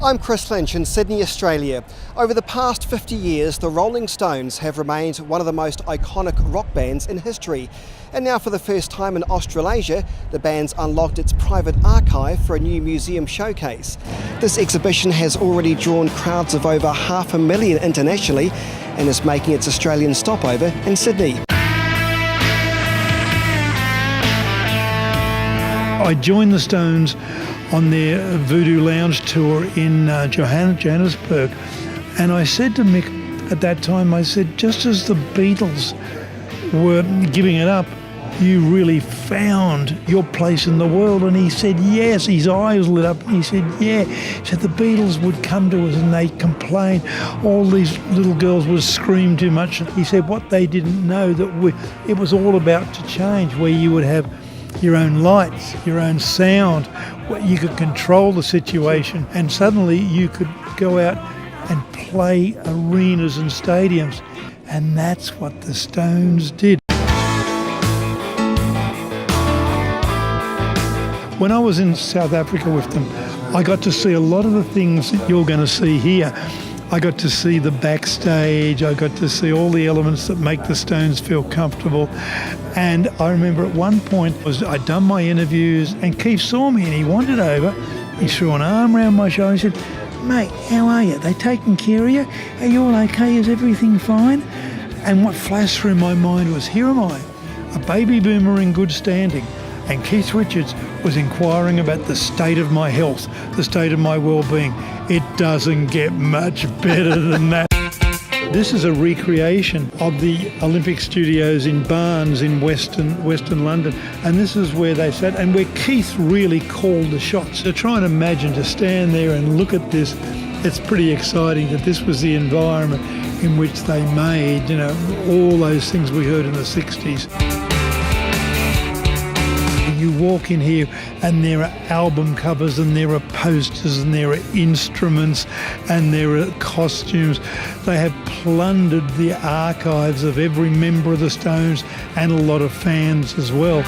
I'm Chris Lynch in Sydney, Australia. Over the past 50 years, the Rolling Stones have remained one of the most iconic rock bands in history. And now for the first time in Australasia, the band's unlocked its private archive for a new museum showcase. This exhibition has already drawn crowds of over 500,000 internationally and is making its Australian stopover in Sydney. I joined the Stones on their Voodoo Lounge tour in Johannesburg, and I said to Mick at that time, I said, just as the Beatles were giving it up, you really found your place in the world. And he said, yes. His eyes lit up. He said, yeah. He said the Beatles would come to us and they'd complain. All these little girls would scream too much. He said what they didn't know, that it was all about to change, where you would have your own lights, your own sound, where you could control the situation, and suddenly you could go out and play arenas and stadiums. And that's what the Stones did. When I was in South Africa with them, I got to see a lot of the things that you're going to see here. I got to see the backstage, I got to see all the elements that make the Stones feel comfortable. And I remember at one point, I'd done my interviews and Keith saw me and he wandered over, he threw an arm around my shoulder and he said, mate, how are you? They taking care of you? Are you all okay? Is everything fine? And what flashed through my mind was, here am I, a baby boomer in good standing, and Keith Richards was inquiring about the state of my health, the state of my well-being. It doesn't get much better than that. This is a recreation of the Olympic Studios in Barnes in Western London, and this is where they sat and where Keith really called the shots. So try and imagine to stand there and look at this. It's pretty exciting that this was the environment in which they made, all those things we heard in the 60s. You walk in here and there are album covers and there are posters and there are instruments and there are costumes. They have plundered the archives of every member of the Stones and a lot of fans as well.